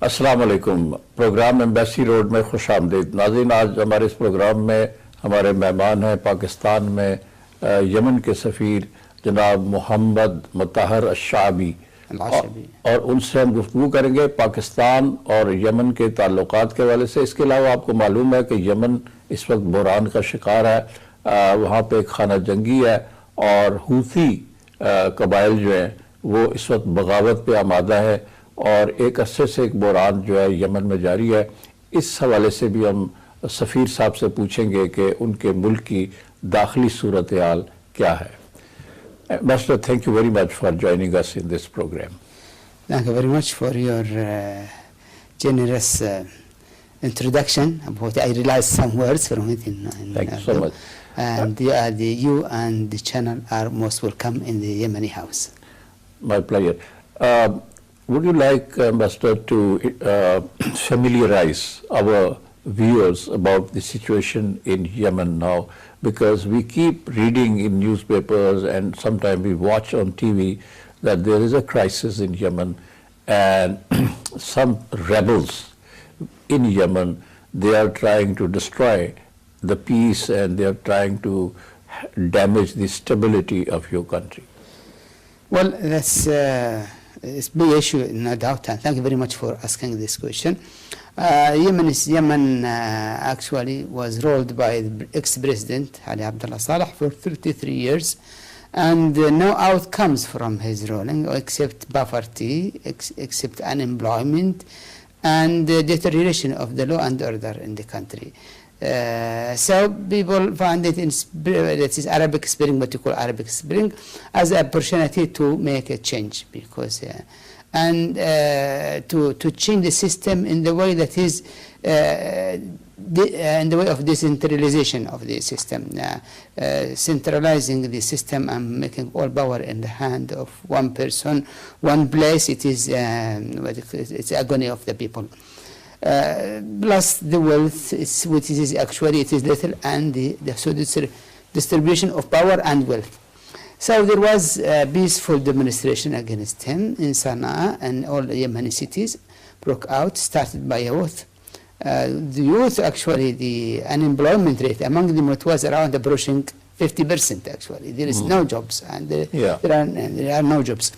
अस्सलाम वालेकुम। Programme embassy road में खुश आमदीद। नाज़रीन, आज हमारे इस प्रोग्राम में हमारे मेहमान हैं पाकिस्तान में यमन के सफ़ीर जनाब मोहम्मद मुताहर अश-शाबी, और उनसे हम गुफ्तगू करेंगे पाकिस्तान और यमन के ताल्लुकात के हवाले से। इसके अलावा आपको मालूम है कि यमन इस वक्त बहरान का शिकार है, वहाँ पे एक खाना जंगी है और हूथी कबाइल जो हैं वो इस वक्त बगावत पे आमादा है और एक अरसे से एक बहरान जो है यमन में जारी है। इस हवाले से भी हम सफ़ीर साहब से पूछेंगे कि उनके मुल्क की दाखिली सूरत हाल क्या है। Master, thank you very much for joining us in this program. Thank you very much for your generous introduction. About I realized some words from it. Thank you so much. And you and the channel are most welcome in the Yemeni house. My pleasure. Would you like, Master, to familiarize our viewers about the situation in Yemen now? Because we keep reading in newspapers and sometimes we watch on TV that there is a crisis in Yemen, and some rebels in Yemen, they are trying to destroy the peace and they are trying to damage the stability of your country. Well, that's it's a big issue, no doubt, and thank you very much for asking this question. Yemen actually was ruled by the ex-president Ali Abdullah Saleh for 33 years, and no outcomes from his ruling except poverty, except unemployment, and deterioration of the law and order in the country. So people found it in that is Arabic Spring, what you call Arabic Spring, as an opportunity to make a change, because and to change the system in the way that is in the way of decentralization of the system, centralizing the system and making all power in the hand of one person, one place. It is it's agony of the people. Plus the wealth, which is actually it is little, and the distribution of power and wealth. So there was a peaceful demonstration against him in Sana'a, and all the Yemeni cities broke out, started by youth. The youth, actually, the unemployment rate among them, it was around approaching 50%. Actually, there is no jobs, and there are no jobs.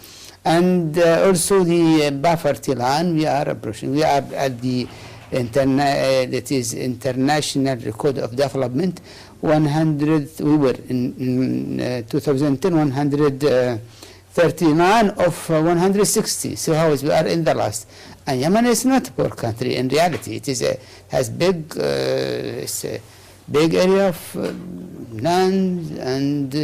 And also the poverty line, we are approaching. We are at the that is international record of development. 100. We were in 2010 139 of 160. So how is we are in the last? And Yemen is not a poor country in reality. It is has big it's a big area of land and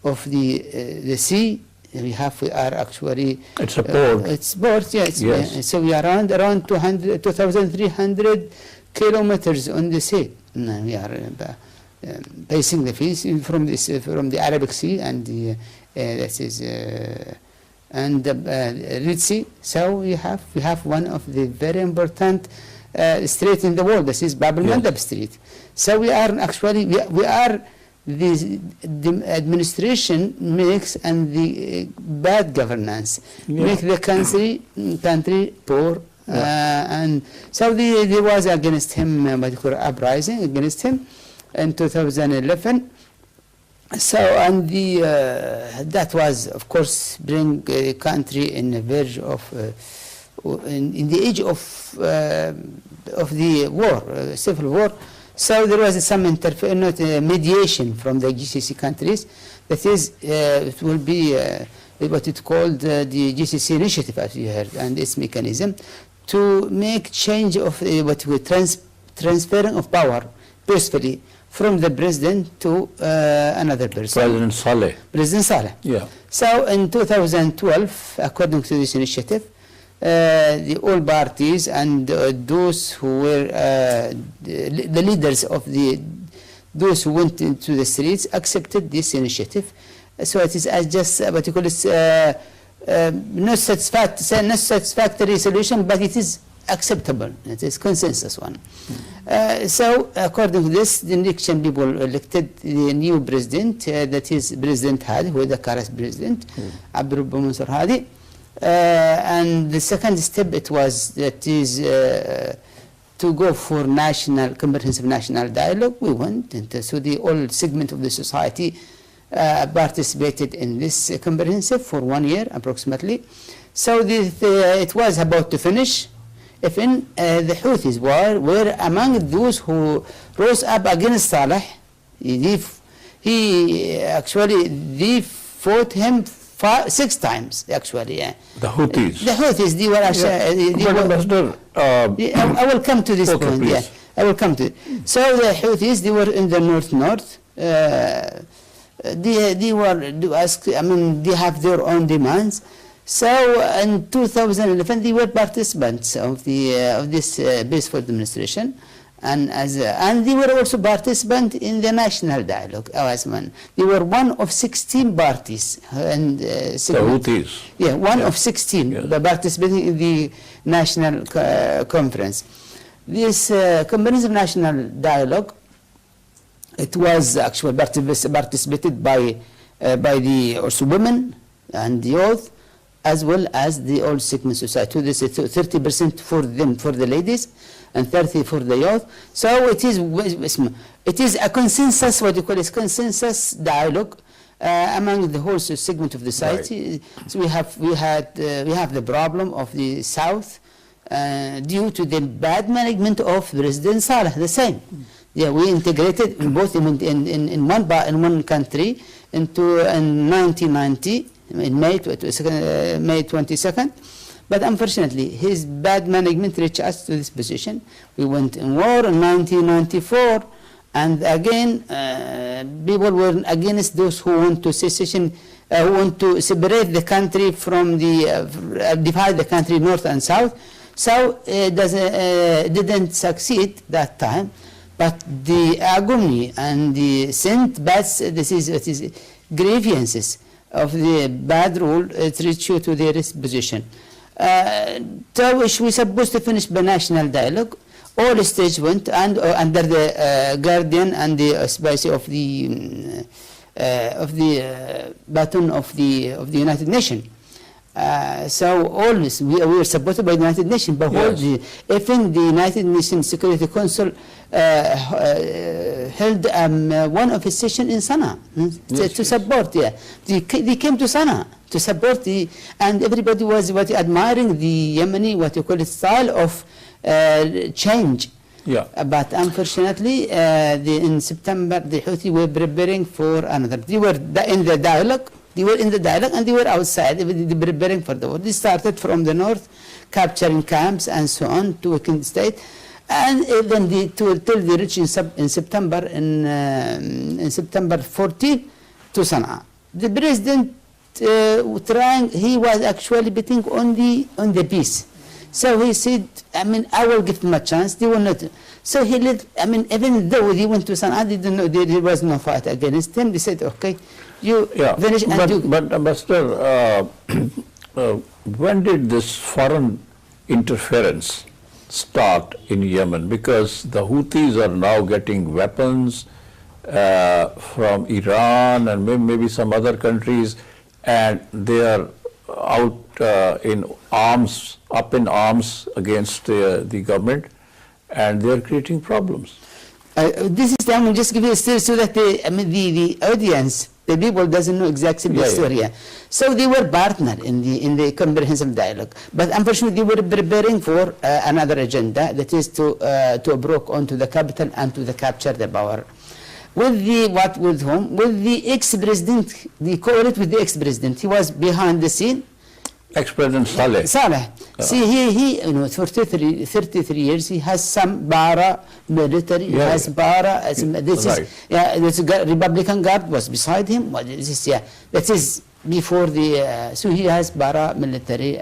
of the sea. We are actually it's a port. It's port, yes. So we are around 2,300 kilometers on the sea. We are facing the sea from the Arabic Sea and the that is and the Red Sea. So we have one of the very important street in the world. This is Bab al-Mandab Street. So we are actually we are the administration makes and the bad governance make the country poor. And so there was against him uprising against him in 2011. So and that was of course bring a country in the verge of in the age of the war, civil war. So there was some mediation from the GCC countries. That is, it will be what it called the GCC initiative, as you heard, and its mechanism to make change of what we transferring of power peacefully from the president to another person. President Saleh. President Saleh. Yeah. So in 2012, according to this initiative, all parties and those who were the leaders of those who went into the streets accepted this initiative. So it is as just what you call it, not satisfactory solution, but it is acceptable. It is consensus one. So according to this, the election people elected the new president, that is President Hadi, who is the current president, Abdul Mansur Hadi. And the second step it was that is to go for comprehensive national dialogue. We went into, so the all segment of the society participated in this comprehensive for 1 year approximately. So it was about to finish. Even the Houthis were among those who rose up against Saleh. They fought him 6 times actually. Yeah. The Houthis. The Houthis, they were actually. I will come to this point. Please. Yeah, I will come to it. So the Houthis, they were in the north. They were asked. I mean, they have their own demands. So in 2011, they were participants of this peaceful demonstration, and they were also participants in the national dialogue. They were one of 16 parties, and the Houthis. Yeah, one of 16 participating in the national conference. This comprehensive national dialogue, it was actually participated by the also women and the youth, as well as the old segment society. This is 30% for them, for the ladies, and 30% for the youth. So it is a consensus, what you call it, consensus dialogue among the whole segment of the society. Right. So we have the problem of the South due to the bad management of President Saleh. The same. Yeah, we integrated both in one country in 1990. In May 22nd, but unfortunately his bad management reached us to this position. We went in war in 1994, and again people were against those who want to secession, who want to separate the country from divide the country north and south. So it didn't succeed that time, but the agony and the sent bad grievances of the bad rule, it reached you to their position. So we supposed to finish by national dialogue. All states went under the guardian and the auspice of the baton of the United Nations. So always we were supported by the United Nations, but even the United Nations Security Council held one of its sessions in Sana'a to support. Yeah, they came to Sana'a to support and everybody was admiring the Yemeni, what you call it, style of change. Yeah. But unfortunately, in September, the Houthi were preparing for another. They were in the dialogue. They were in the dialogue and they were outside. They were preparing for the war. They started from the north, capturing camps and so on to weaken the state, and even till they reached in September 14 to Sana'a. The president he was actually betting on the peace. So he said, I will give them a chance. They will not. So he let, even though they went to Sana'a, they didn't know there was no fight against him. They said, okay, you finish and you. But Ambassador, when did this foreign interference start in Yemen? Because the Houthis are now getting weapons from Iran and maybe some other countries, and they are out up in arms against the government, and they are creating problems. This is, I will just give you a story so that the audience, the people doesn't know exactly the story. Yeah. So they were partner in the comprehensive dialogue, but unfortunately they were preparing for another agenda, that is to broke onto the capital and to capture the power. With the ex-president, they call it with the ex-president. He was behind the scene. Ex-President Saleh. See, he for 33 years, he has some para-military, he has para, this Republican Guard was beside him. That is before so he has para-military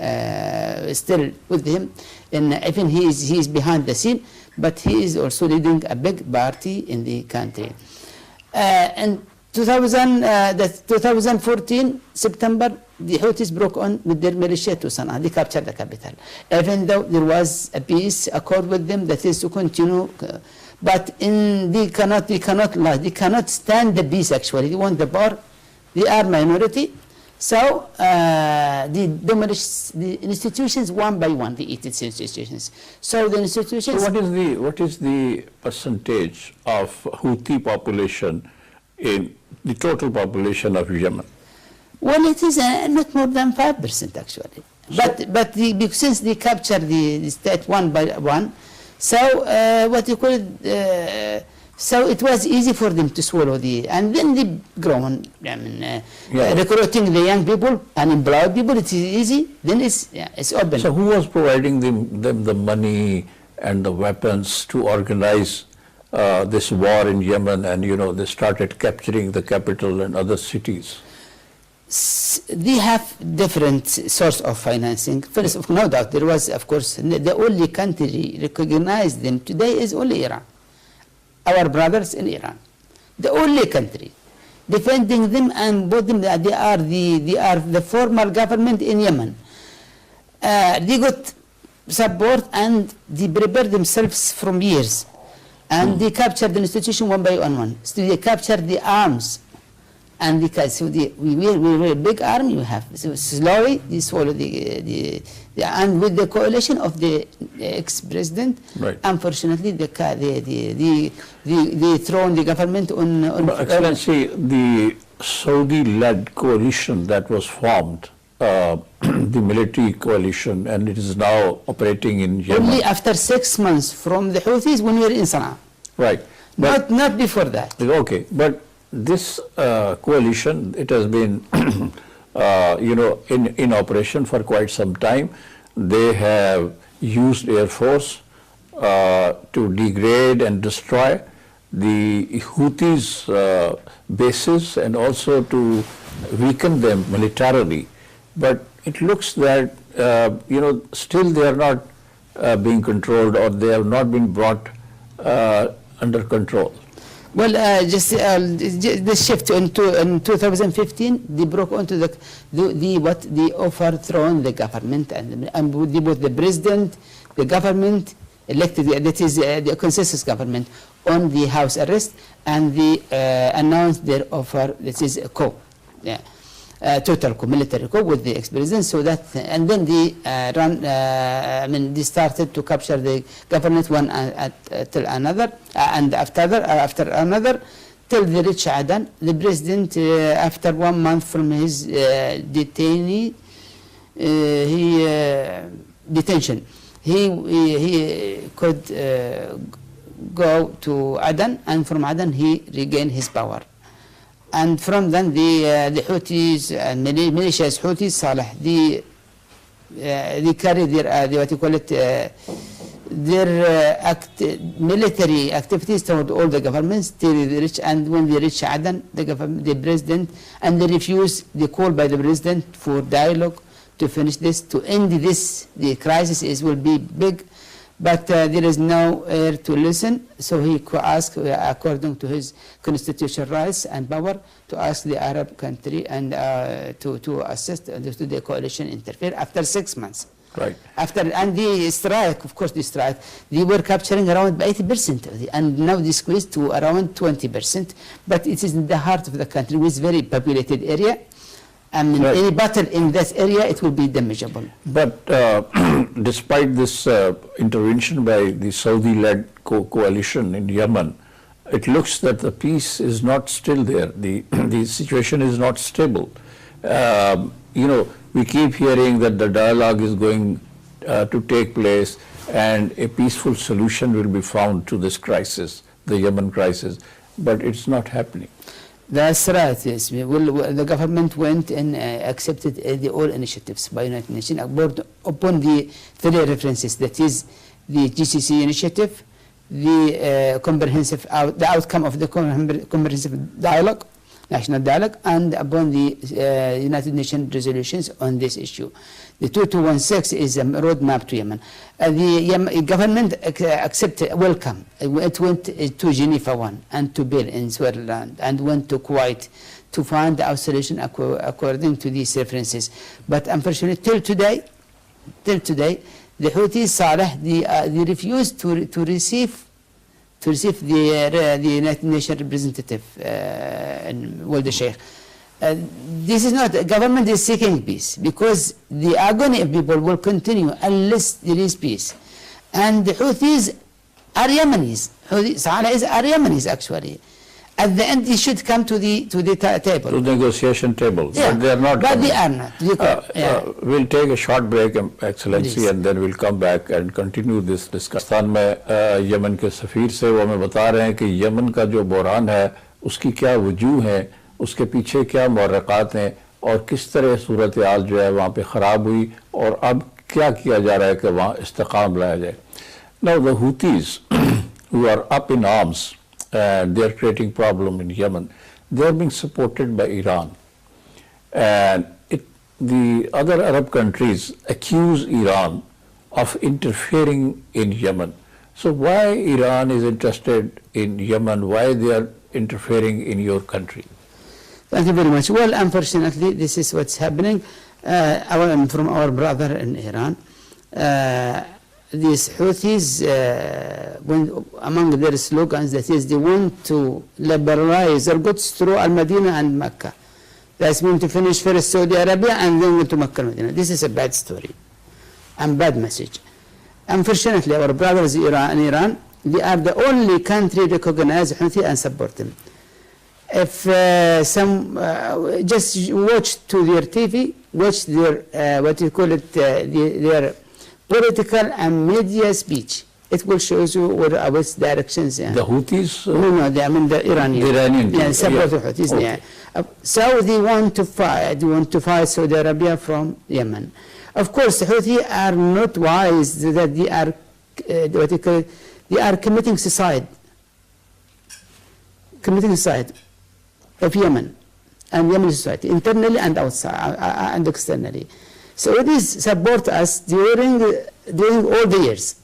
still with him, and even he is behind the scene, but he is also leading a big party in the country. In 2014, September, the Houthis broke on with their militia to Sana'a. They captured the capital. Even though there was a peace accord with them, that is to continue, but they cannot lie. They cannot stand the peace actually. They want the power. They are minority. So they demolished the institutions one by one, the 80 institutions. So the institutions... So what is the percentage of Houthi population in the total population of Yemen? Well, it is not more than 5% actually. But since they captured the state one by one, so what you call it, so it was easy for them to swallow and then they grown. I mean, recruiting the young people, unemployed people, it is easy. Then it's open. So who was providing them the money and the weapons to organize this war in Yemen? And they started capturing the capital and other cities. They have different source of financing. First, no doubt, there was, of course, the only country recognized them today is only Iran. Our brothers in Iran, the only country defending them and both them, they are the formal government in Yemen. They got support and they prepared themselves from years, and they captured the institution one by one. So they captured the arms. And because we were a big army you have, so slowly they swallow and with the coalition of the ex-president, right. Unfortunately they thrown the government on. But Excellency, the Saudi-led coalition that was formed, the military coalition, and it is now operating in Yemen. Only after 6 months from the Houthis when we were in Sana'a. Right. Not before that. Okay, but this coalition, it has been, in operation for quite some time. They have used Air Force to degrade and destroy the Houthis' bases and also to weaken them militarily. But it looks that, still they are not being controlled, or they have not been brought under control. Well, just the shift in 2015, they broke onto the overthrown the government and they both the president, the government elected, that is the consensus government, on the house arrest, and they announced their offer. This is a coup, total coup, military coup with the ex-president. So that, and then they they started to capture the government one till another, and after another, till they reached Aden. The president, after 1 month from his detention, he could go to Aden, and from Aden he regained his power. And from then the Houthis and militias Houthis, Saleh, they carry their what you call it, their military activities toward all the governments till they reach. And when they reach Aden, the president, and they refuse the call by the president for dialogue to finish this, to end this. The crisis will be big. But there is no air to listen, so he asked, according to his constitutional rights and power, to ask the Arab country and to assist to the coalition interfere after 6 months. Right. And the strike, of course, they were capturing around 80%, and now they squeezed to around 20%. But it is in the heart of the country, with very populated area. And right. Any battle in that area, it will be damageable. But despite this intervention by the Saudi-led coalition in Yemen, it looks that the peace is not still there. The situation is not stable. We keep hearing that the dialogue is going to take place and a peaceful solution will be found to this crisis, the Yemen crisis, but it's not happening. That's right, yes. The government went and accepted all initiatives by United Nations upon the 3 references, that is the GCC initiative, the outcome of the comprehensive dialogue, national dialogue, and upon the United Nations resolutions on this issue. The 2216 is a roadmap to Yemen. The government welcome. It went to Geneva 1 and to Bill in Switzerland, and went to Kuwait to find a solution according to these references. But unfortunately, till today, the Houthis, Saleh, they refused to receive the United Nations representative in Wald Sheikh. This is not, government is seeking peace, because the agony of people will continue unless there is peace. And the Houthis are Yemenis. Saleh are Yemenis actually. At the end, they should come to the table. To the negotiation table. Yeah, but they are not. But they are not. We'll take a short break, Excellency, Please. and then we'll come back and continue this discussion. में Yemen के सफीर से वो हमें बता रहे हैं कि Yemen का जो बहरान है उसकी क्या वजूह है, उसके पीछे क्या मुहर्रिकात हैं और किस तरह सूरत हाल जो है वहाँ पे ख़राब हुई और अब क्या किया जा रहा है कि वहाँ इस्तेकाम लाया जाए. Now the Houthis who are up in arms and they are creating problem in Yemen, they are being supported by Iran, and the other Arab countries accuse Iran of interfering in Yemen. So why Iran is interested in Yemen? Why they are interfering in your country? Thank you very much. Well, unfortunately, this is what's happening. From our brother in Iran, these Houthis, among their slogans, that is, they want to liberalize their goods through Al-Madinah and Mecca. That's mean to finish first Saudi Arabia and then go to Mecca and Medina. This is a bad story and bad message. Unfortunately, our brothers in Iran, they are the only country recognize Houthi and support them. If just watch to their TV, watch their, what you call it, their political and media speech. It will show you which directions. The Houthis? No, I mean the Iranians. The Iranian. Yeah, support the Houthis. Okay. Yeah. So they want to fight Saudi Arabia from Yemen. Of course, the Houthis are not wise that they are, what you call it, they are committing suicide of Yemen and Yemeni society, internally and outside and externally. So it is support us during all the years,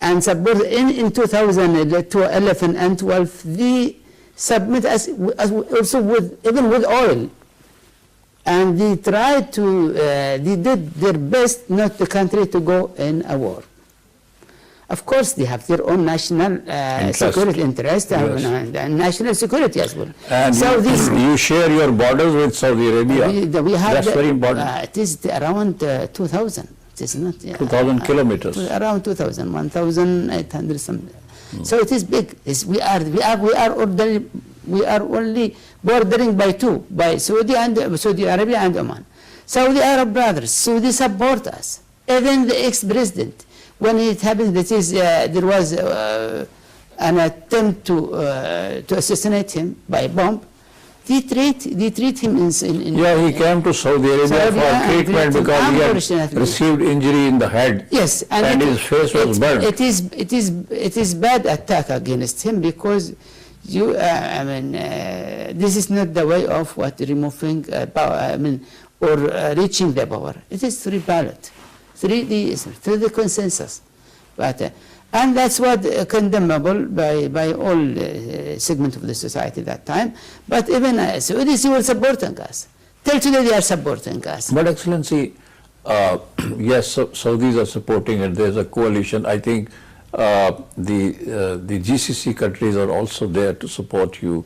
and support in 2011 and 12 they submit us also even with oil, and they tried to they did their best not the country to go in a war. Of course, they have their own national security interest, yes, and national security as well. And so you share your borders with Saudi Arabia. We have That's very important. It is around 2,000. It is not 2,000 kilometers. Around 2,000, 1,800 something. So it is big. We are only bordering by two, by Saudi Arabia and Oman. Saudi Arab brothers, so they support us. Even the ex-president, when it happened, that is, there was an attempt to assassinate him by bomb. They treat him in yeah, he came to Saudi Arabia for treatment because he had received injury in the head. Yes, and his face was burned. It is bad attack against him, because this is not the way of removing power. Or reaching the power. It is through ballot, through the consensus, and that's what condemnable by all segment of the society at that time. But even Saudis were supporting us. Till today they are supporting us. But Excellency, yes, Saudis are supporting it. There's a coalition. I think the GCC countries are also there to support you.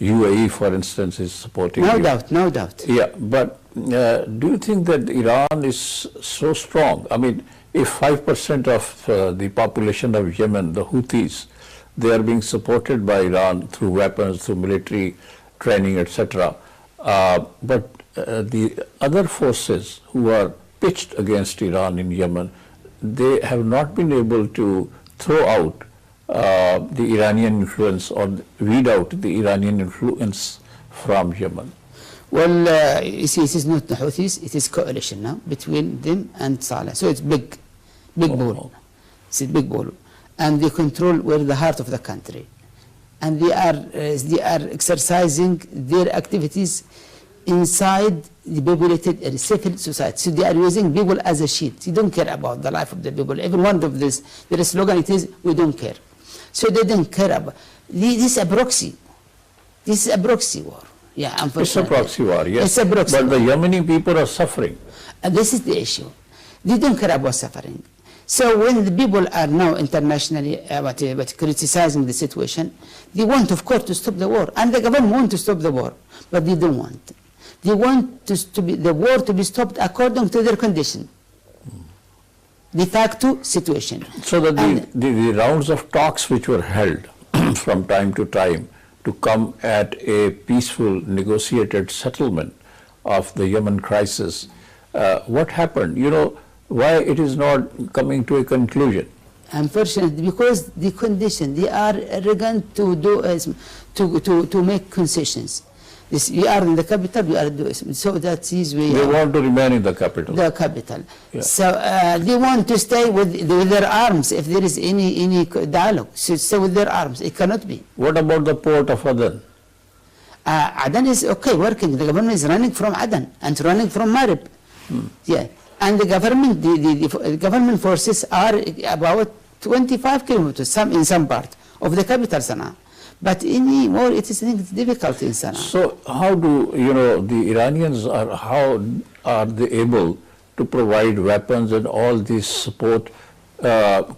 UAE, for instance, is supporting you. No doubt. Yeah, but do you think that Iran is so strong? I mean, if 5% of the population of Yemen, the Houthis, they are being supported by Iran through weapons, through military training, etc. But the other forces who are pitched against Iran in Yemen, they have not been able to throw out the Iranian influence or weed out the Iranian influence from Yemen. Well, you see, it is not the Houthis, it is coalition now between them and Saleh. So it's big ball. It's a big ball. And they control where the heart of the country. And they are exercising their activities inside the populated civil society. So they are using people as a shield. They don't care about the life of the people. Every one of this, their slogan it is, we don't care. So they don't care about, this is a proxy. This is a proxy war. Yeah, unfortunately. It's a proxy war, yes. It's a proxy but war. The Yemeni people are suffering. And this is the issue. They don't care about suffering. So when the people are now internationally criticizing the situation, they want, of course, to stop the war. And the government wants to stop the war, but they don't want. They want the war to be stopped according to their condition. De facto situation. So that the rounds of talks which were held from time to time to come at a peaceful negotiated settlement of the Yemen crisis, what happened? You know, why it is not coming to a conclusion? Unfortunately, because the condition, they are arrogant to do to make concessions. We are in the capital, we are doing so that is we. They want to remain in the capital. The capital. Yeah. So they want to stay with their arms if there is any dialogue. So stay with their arms. It cannot be. What about the port of Aden? Aden is okay working. The government is running from Aden and running from Marib. Yeah, and the government, the government forces are about 25 kilometers, in some part of the capital Sana'a. But anymore, it is difficult in Sana'a. So how do the Iranians how are they able to provide weapons and all this support? Passing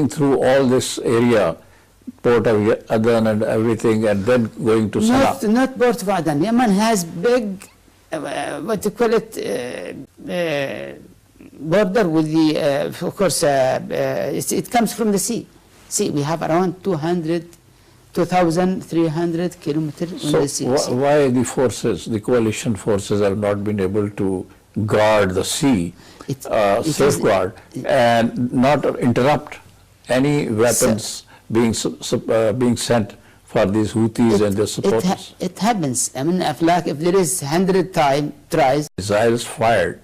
through all this area, port of Aden and everything, and then going to Sana'a. Not port of Aden. Yemen has big, what you call it, border with the, of course, it comes from the sea. See, we have around 2,300 kilometers on the sea. So why the coalition forces have not been able to guard the sea, safeguard, and not interrupt any weapons being sent for these Houthis and their supporters? It happens. I mean, if there is 100 tries. Missiles fired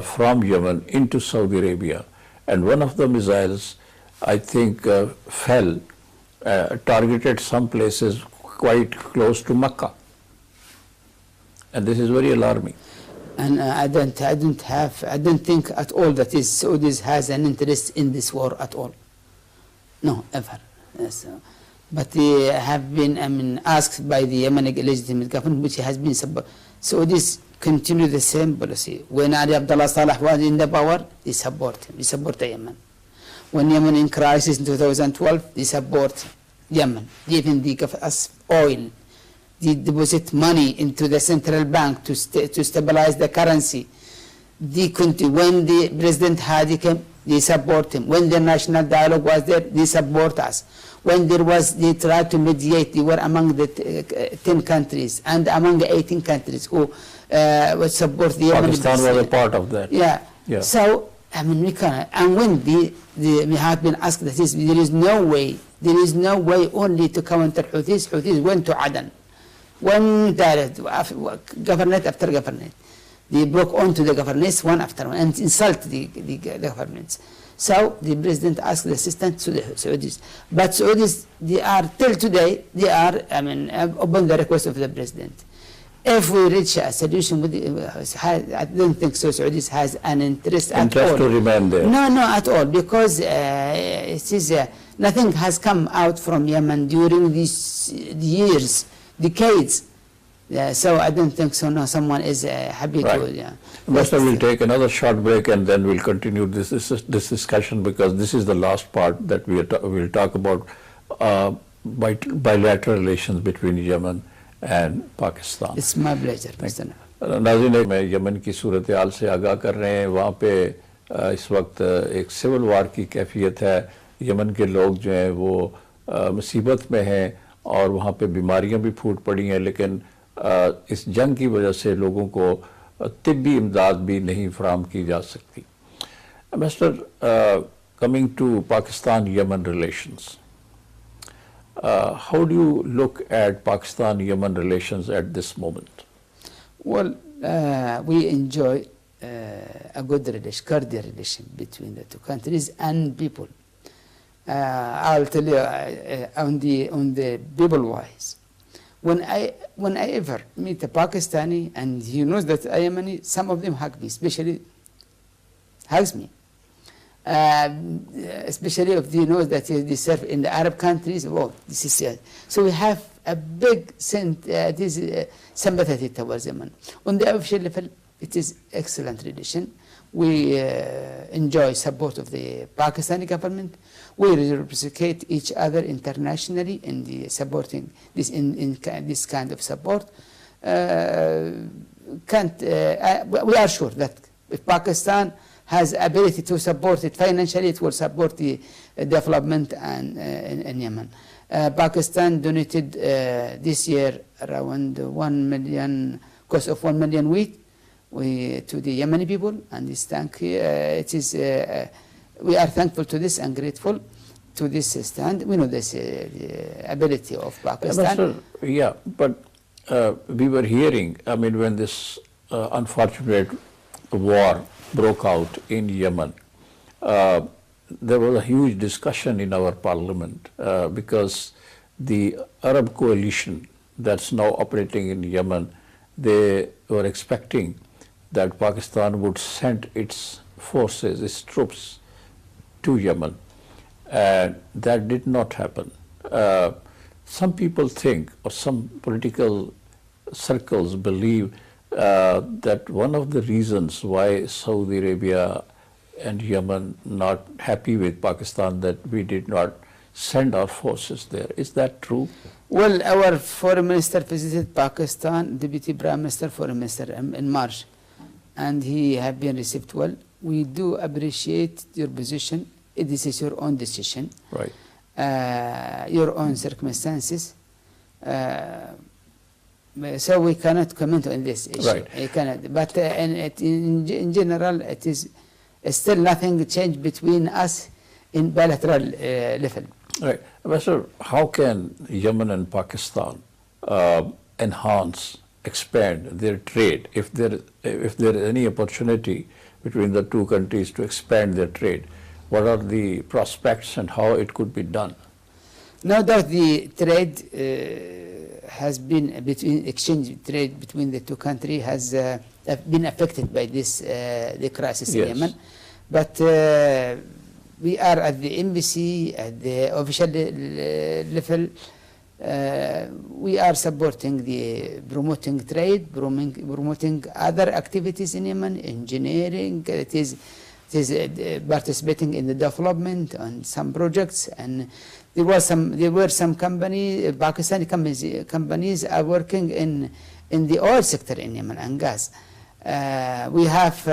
from Yemen into Saudi Arabia, and one of the missiles, I think, fell, targeted some places quite close to Mecca, and this is very alarming. And I don't think at all that Saudis has an interest in this war at all. No, ever. Yes. But they have been, asked by the Yemeni legitimate government, which has been Saudis continue the same policy. When Ali Abdullah Saleh was in the power, they support him. They support the Yemen. When Yemen in crisis in 2012, they support Yemen. Even they give us oil. They deposit money into the central bank to stabilize the currency. They continue. When the President Hadi came, they support him. When the national dialogue was there, they support us. When they tried to mediate, they were among the 10 countries and among the 18 countries who would support the Yemen. Pakistan was a part of that. Yeah. So, I mean, we can. And when we have been asked that there is no way only to counter Houthis. Houthis went to Aden. One direct, governorate after governorate. They broke onto the governorates one after one and insulted the governments. So the president asked the assistance to the Saudis. But Saudis, they are, till today, upon the request of the president. If we reach a solution with I don't think so Saudis has an interest at all. To remain there? No, at all, because it is, nothing has come out from Yemen during these years, decades. So I don't think so. No, someone is happy to. Master, we'll take another short break and then we'll continue this discussion, because this is the last part that we'll talk about bilateral relations between Yemen and Pakistan. It's my pleasure, Mr. नाज़रीन, मैं Yemen की सूरत हाल से आगाह कर रहे हैं। वहाँ पे इस वक्त एक सिविल वार की कैफियत है। यमन के लोग जो हैं वो मुसीबत में हैं और वहाँ पे बीमारियाँ भी फूट पड़ी हैं, लेकिन इस जंग की वजह से लोगों को तिब्बी इमदाद भी नहीं फराहम की जा सकती। Mister, coming to Pakistan Yemen relations, how do you look at Pakistan-Yemen relations at this moment? Well, we enjoy a good relation, cordial relation between the two countries and people. I'll tell you on the people-wise. When I ever meet a Pakistani and he knows that I am Yemeni, some of them hug me, especially hugs me. Especially if they know that they serve in the Arab countries. Well, this is so we have a big sympathy towards Yemen. On the official level, it is excellent relation. We enjoy support of the Pakistani government. We reciprocate each other internationally in the supporting this in this kind of support. we are sure that if Pakistan has ability to support it financially, it will support the development and in Yemen. Pakistan donated this year around 1 million, cost of 1 million wheat to the Yemeni people, and we are thankful to this and grateful to this stand. We know this ability of Pakistan. Yeah, but we were hearing, I mean, when this unfortunate war broke out in Yemen, there was a huge discussion in our parliament because the Arab coalition that's now operating in Yemen, they were expecting that Pakistan would send its forces, its troops to Yemen, and that did not happen. Some people think, or some political circles believe, that one of the reasons why Saudi Arabia and Yemen not happy with Pakistan that we did not send our forces there. Is that true? Well, our foreign minister visited Pakistan, Deputy Prime Minister, Foreign Minister in March, and he have been received well. We do appreciate your position. This is your own decision, right? Your own circumstances. So we cannot comment on this issue. Right. We cannot. But in general, it is still nothing changed between us in bilateral level. Right. Ambassador, how can Yemen and Pakistan enhance, expand their trade if there is any opportunity between the two countries to expand their trade? What are the prospects and how it could be done? No doubt the trade has been exchange trade between the two countries has been affected by this the crisis in Yemen, but we are at the embassy, at the official level. We are supporting promoting trade, promoting other activities in Yemen, engineering. It is participating in the development on some projects, and there were some Pakistani companies are working in the oil sector in Yemen and gas. We have,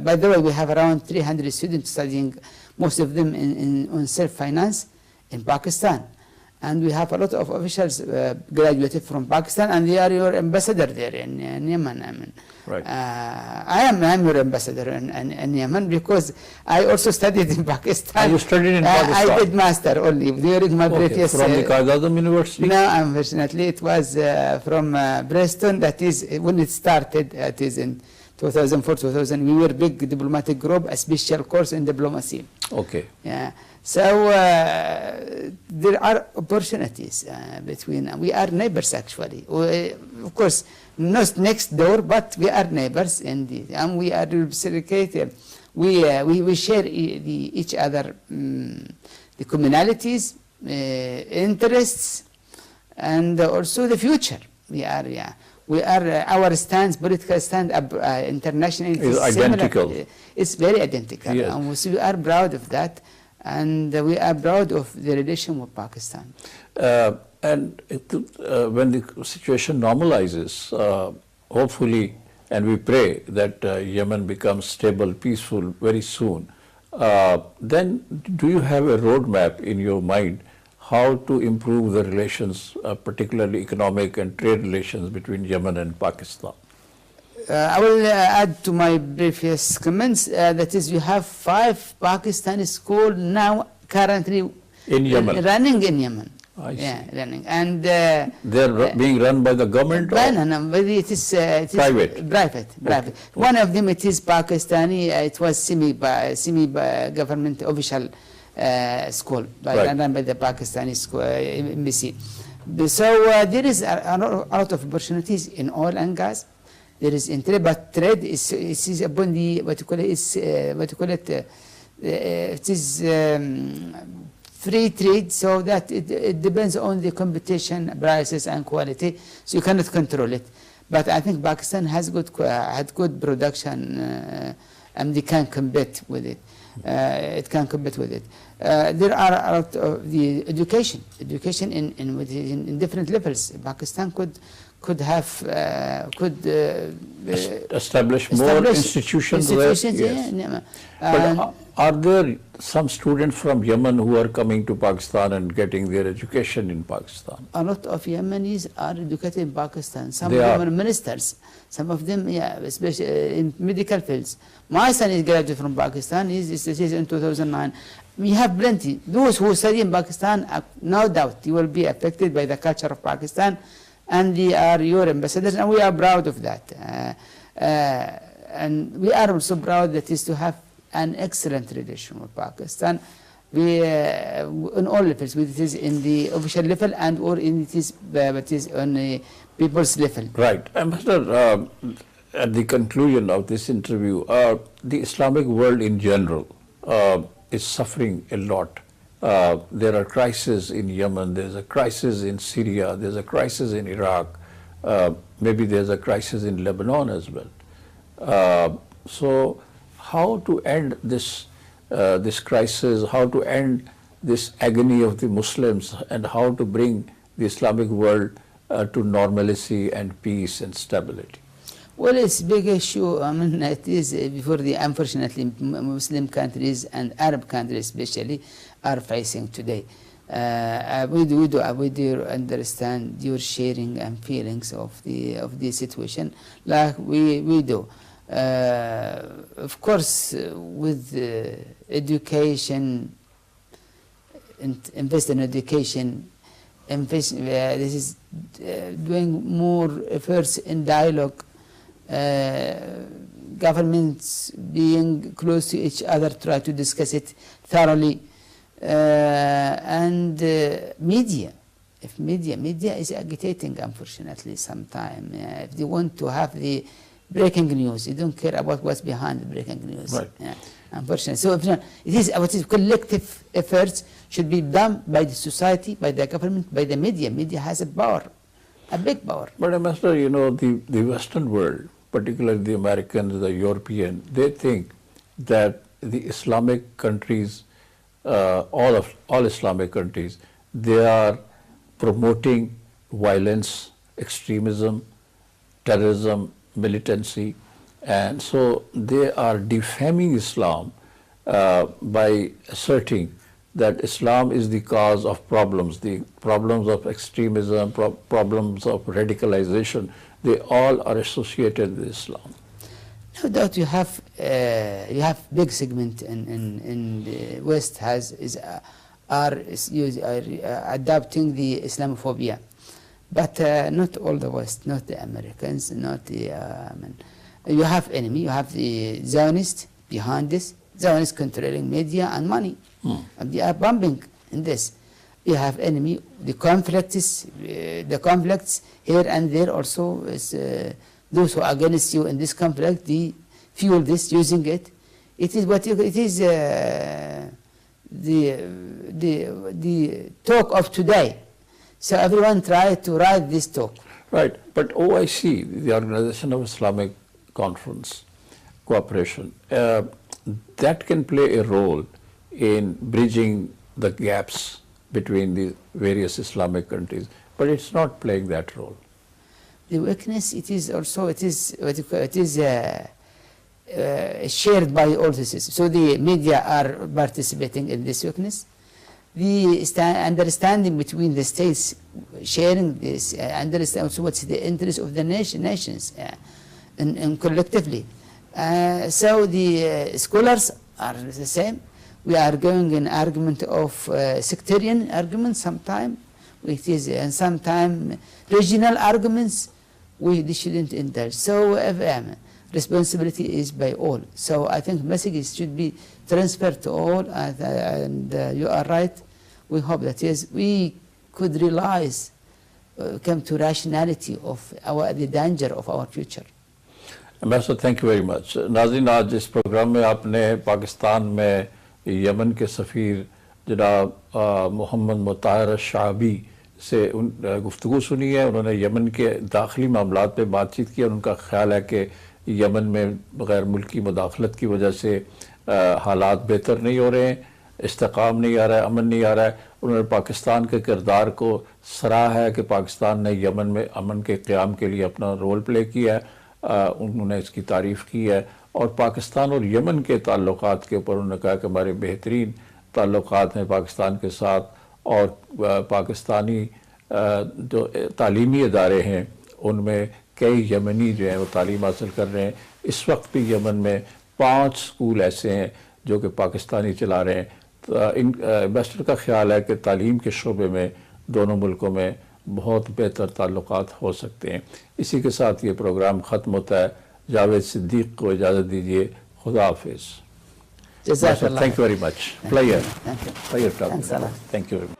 by the way, we have around 300 students studying, most of them on self-finance in Pakistan. And we have a lot of officials graduated from Pakistan, and they are your ambassador there in Yemen. I mean, right. I am your ambassador in Yemen because I also studied in Pakistan. You studied in Pakistan? I did master only during my previous. From the Qaeda University? No, unfortunately, it was from Preston. That is when it started. It is in 2004, 2000. We were big diplomatic group, a special course in diplomacy. Okay. Yeah. So there are opportunities between. We are neighbors actually. Of course, not next door, but we are neighbors indeed, and we are reciprocated. We share each other the commonalities, interests, and also the future. We are our stance, political stand, internationally is identical. It's very identical, yes. And we are proud of that. And we are proud of the relation with Pakistan. And when the situation normalizes, hopefully, and we pray that Yemen becomes stable, peaceful very soon, then do you have a roadmap in your mind how to improve the relations, particularly economic and trade relations between Yemen and Pakistan? I will add to my previous comments, that is, you have 5 Pakistani schools now currently in Yemen. Running in Yemen. I see. Yeah, running. And they're being run by the government? No, but it is private. Private. Okay. One of them, it is Pakistani, it was semi-government official school run by the Pakistani school, embassy. So there is a lot of opportunities in oil and gas. There is trade, but trade is upon the it is free trade, so that it depends on the competition, prices, and quality. So you cannot control it. But I think Pakistan had good production, and they can compete with it. It can compete with it. there are a lot of the education in different levels. Pakistan could have establish more institutions there. Yes. yeah. But are there some students from Yemen who are coming to Pakistan and getting their education in Pakistan? A lot of Yemenis are educated in Pakistan. Some They of them are. are ministers. Some of them, especially in medical fields. My son is graduated from Pakistan. He's in 2009. We have plenty. Those who study in Pakistan, no doubt, you will be affected by the culture of Pakistan, and they are your ambassadors, and we are proud of that. And we are also proud that is to have an excellent relation with Pakistan. We, on all levels, whether it is in the official level and or in it is on a people's level. Right. Ambassador, at the conclusion of this interview, the Islamic world in general is suffering a lot. There are crises in Yemen, there's a crisis in Syria, there's a crisis in Iraq, maybe there's a crisis in Lebanon as well. So how to end this crisis, how to end this agony of the Muslims, and how to bring the Islamic world to normalcy and peace and stability? Well, it's a big issue. I mean, it is before the, unfortunately, Muslim countries and Arab countries especially are facing today. We do understand your sharing and feelings of the situation, like we do. Of course, with education, invest in education, this is doing more efforts in dialogue. Governments being close to each other, try to discuss it thoroughly, and media. If media is agitating, unfortunately, sometimes. If they want to have the breaking news, they don't care about what's behind the breaking news. Right. Unfortunately, so it is collective efforts should be done by the society, by the government, by the media. Media has a power, a big power. But Ambassador, you know, the Western world, particularly the Americans, the European, they think that the Islamic countries, all Islamic countries, they are promoting violence, extremism, terrorism, militancy, and so they are defaming Islam by asserting that Islam is the cause of problems, the problems of extremism, problems of radicalization. They all are associated with Islam. No doubt you have big segment in the West are adopting the Islamophobia, but not all the West, not the Americans, not the. You have enemy. You have the Zionists behind this. Zionists controlling media and money. They are bombing in this. You have enemy. The conflicts here and there also is those who are against you in this conflict. They fuel this using it. It is what it is. The talk of today. So everyone try to write this talk. Right, but OIC, the Organization of Islamic Conference Cooperation, that can play a role in bridging the gaps between the various Islamic countries, but it's not playing that role. The weakness, it is shared by all the systems. So the media are participating in this weakness. The understanding between the states, sharing this, understand also what's the interest of the nations, and collectively. So the scholars are the same. We are going in argument of sectarian arguments sometimes, and sometimes regional arguments. We shouldn't indulge. So responsibility is by all. So I think messages should be transferred to all, and you are right. We hope that yes, we could realize, come to rationality of the danger of our future. Ambassador, thank you very much. नाज़रीन, आज इस programme में आपने पाकिस्तान में Yemen के सफ़ीर जनाब मोहम्मद मुताहिर शाबी से गुफ्तगू सुनी है। उन्होंने यमन के दाखिली मामलात पे बातचीत की और उनका ख्याल है कि यमन में गैर मुल्की मुदाखलत की वजह से हालात बेहतर नहीं हो रहे हैं। استحکام نہیں آ رہا ہے، امن نہیں آ رہا ہے. انہوں نے پاکستان کے کردار کو سراہا ہے کہ پاکستان نے یمن میں امن کے قیام کے لیے اپنا رول پلے کیا ہے. انہوں نے اس کی تعریف کی ہے، اور پاکستان اور یمن کے تعلقات کے اوپر انہوں نے کہا کہ ہمارے بہترین تعلقات ہیں پاکستان کے ساتھ، اور پاکستانی جو تعلیمی ادارے ہیں ان میں کئی یمنی جو ہیں وہ تعلیم حاصل کر رہے ہیں. اس وقت بھی یمن میں 5 اسکول ایسے ہیں جو کہ پاکستانی چلا رہے ہیں. ایمبیسڈر کا خیال ہے کہ تعلیم کے شعبے میں دونوں ملکوں میں بہت بہتر تعلقات ہو سکتے ہیں. اسی کے ساتھ یہ پروگرام ختم ہوتا ہے. جاوید صدیق کو اجازت دیجیے. خدا حافظ. جزاک اللہ. Thank you very much. Pleasure. Thank you. Pleasure talking. Thanks a lot. Thank you very much.